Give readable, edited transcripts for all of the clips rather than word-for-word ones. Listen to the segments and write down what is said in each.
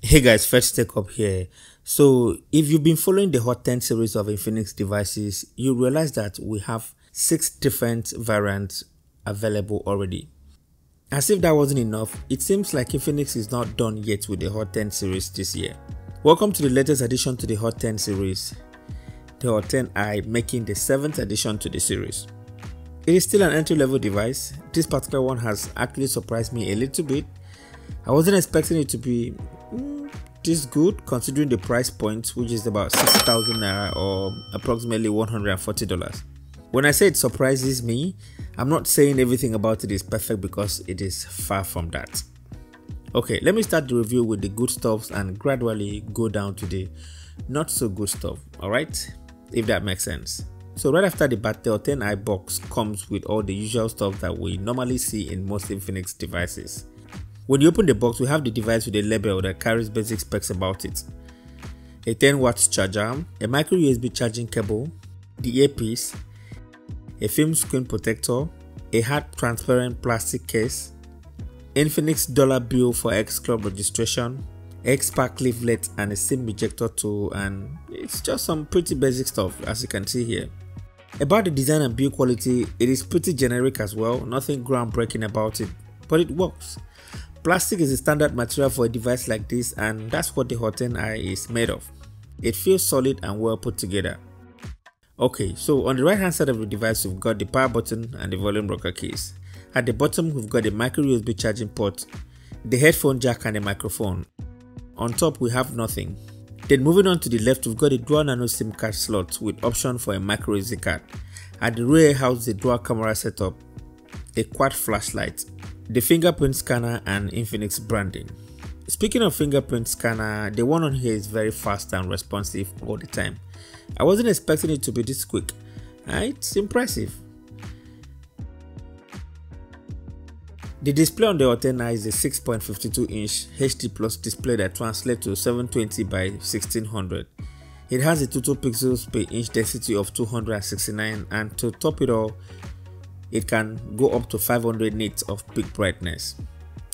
Hey guys, first take up here. So if you've been following the Hot 10 series of Infinix devices, you realize that we have 6 different variants available already. As if that wasn't enough, it seems like Infinix is not done yet with the Hot 10 series this year. Welcome to the latest addition to the Hot 10 series, the Hot 10i, making the 7th addition to the series. It is still an entry-level device. This particular one has actually surprised me a little bit. I wasn't expecting it to be this good considering the price point, which is about 6,000 naira or approximately $140. When I say it surprises me, I'm not saying everything about it is perfect because it is far from that. Okay, let me start the review with the good stuff and gradually go down to the not so good stuff, alright? If that makes sense. So right after the bat, the Hot 10i box comes with all the usual stuff that we normally see in most Infinix devices. When you open the box, we have the device with a label that carries basic specs about it. A 10 watts charger, a micro USB charging cable, the earpiece, a film screen protector, a hard transparent plastic case, Infinix dollar bill for X Club registration, X-Pack leaflet and a SIM ejector tool, and it's just some pretty basic stuff as you can see here. About the design and build quality, it is pretty generic as well, nothing groundbreaking about it, but it works. Plastic is a standard material for a device like this, and that's what the Hot 10i is made of. It feels solid and well put together. Okay, so on the right hand side of the device we've got the power button and the volume rocker keys. At the bottom we've got the micro USB charging port, the headphone jack and the microphone. On top we have nothing. Then moving on to the left, we've got a dual nano SIM card slot with option for a micro SD card. At the rear house the dual camera setup, a quad flashlight, the fingerprint scanner and Infinix branding. Speaking of fingerprint scanner, the one on here is very fast and responsive all the time. I wasn't expecting it to be this quick. It's impressive. The display on the Hot 10i is a 6.52 inch HD plus display that translates to 720 by 1600. It has a total pixels per inch density of 269, and to top it all, it can go up to 500 nits of peak brightness.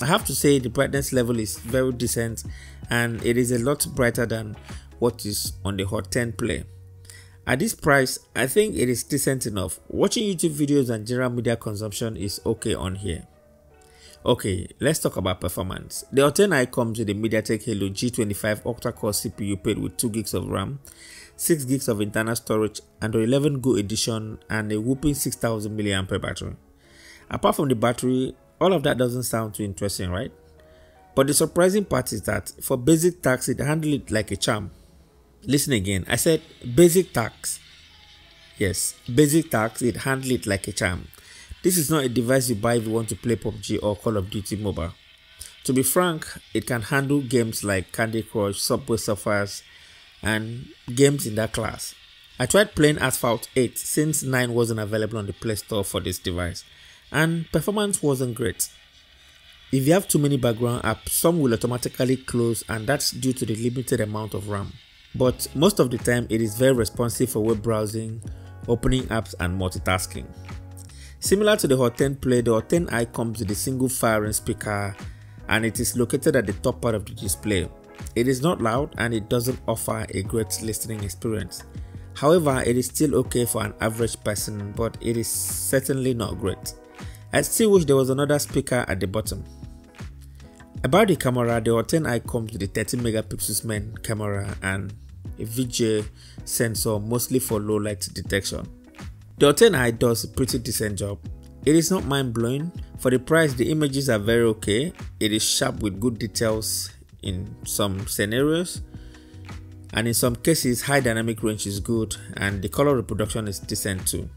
I have to say the brightness level is very decent and it is a lot brighter than what is on the Hot 10 Play. At this price, I think it is decent enough. Watching YouTube videos and general media consumption is okay on here. Okay, let's talk about performance. The Hot 10i comes with a MediaTek Helio G25 octa-core CPU paired with 2 gigs of RAM, 6 gigs of internal storage, Android 11 Go edition, and a whopping 6000 mAh battery. Apart from the battery, all of that doesn't sound too interesting, right? But the surprising part is that for basic tasks, it handles it like a charm. Listen again, I said basic tasks. Yes, basic tasks, it handles it like a charm. This is not a device you buy if you want to play PUBG or Call of Duty Mobile. To be frank, it can handle games like Candy Crush, Subway Surfers, and games in that class. I tried playing Asphalt 8 since 9 wasn't available on the Play Store for this device, and performance wasn't great. If you have too many background apps, some will automatically close, and that's due to the limited amount of RAM. But most of the time it is very responsive for web browsing, opening apps and multitasking. Similar to the Hot 10 Play, the Hot 10i comes with a single firing speaker and it is located at the top part of the display. It is not loud and it doesn't offer a great listening experience. However, it is still okay for an average person, but it is certainly not great. I still wish there was another speaker at the bottom. About the camera, the Hot 10i comes with a 30 megapixels main camera and a VGA sensor mostly for low light detection. The Hot 10i does a pretty decent job. It is not mind-blowing. For the price, the images are very okay. It is sharp with good details in some scenarios, and in some cases high dynamic range is good and the color reproduction is decent too.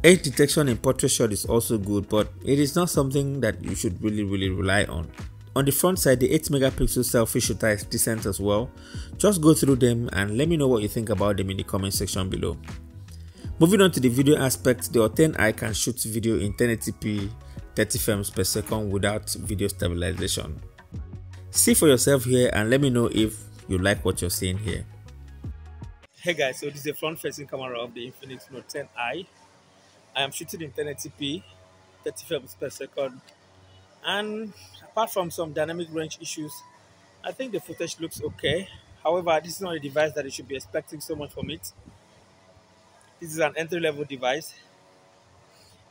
Edge detection in portrait shot is also good, but it is not something that you should really rely on. On the front side, the 8 megapixel selfie shooter is decent as well. Just go through them and let me know what you think about them in the comment section below. Moving on to the video aspect, the Hot 10i can shoot video in 1080p 30 frames per second without video stabilization. See for yourself here and let me know if you like what you're seeing here. Hey guys, so this is a front facing camera of the Infinix Note 10i. I am shooting in 1080p 30 frames per second, and apart from some dynamic range issues, I think the footage looks okay. However, this is not a device that you should be expecting so much from it. This is an entry-level device.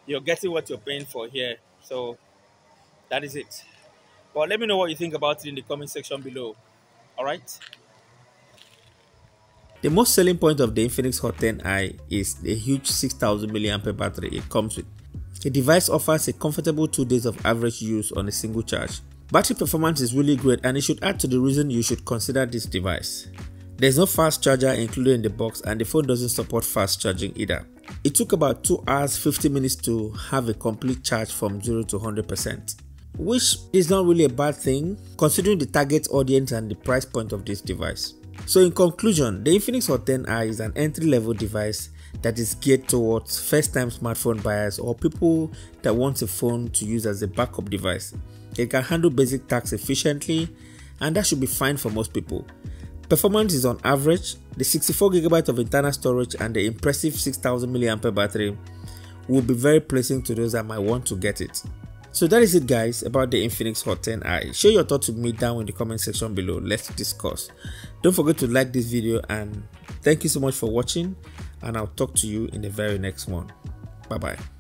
You're getting what you're paying for here. So that is it. But let me know what you think about it in the comment section below. All right. The most selling point of the Infinix Hot 10i is the huge 6000 mAh battery it comes with. The device offers a comfortable 2 days of average use on a single charge. Battery performance is really great, and it should add to the reason you should consider this device. There's no fast charger included in the box, and the phone doesn't support fast charging either. It took about 2 hours 50 minutes to have a complete charge from 0 to 100%, which is not really a bad thing considering the target audience and the price point of this device. So in conclusion, the Infinix Hot 10i is an entry-level device that is geared towards first-time smartphone buyers or people that want a phone to use as a backup device. It can handle basic tasks efficiently, and that should be fine for most people. Performance is on average. The 64GB of internal storage and the impressive 6000 mAh battery will be very pleasing to those that might want to get it. So that is it guys about the Infinix Hot 10i. Share your thoughts with me down in the comment section below. Let's discuss. Don't forget to like this video, and thank you so much for watching, and I'll talk to you in the very next one. Bye bye.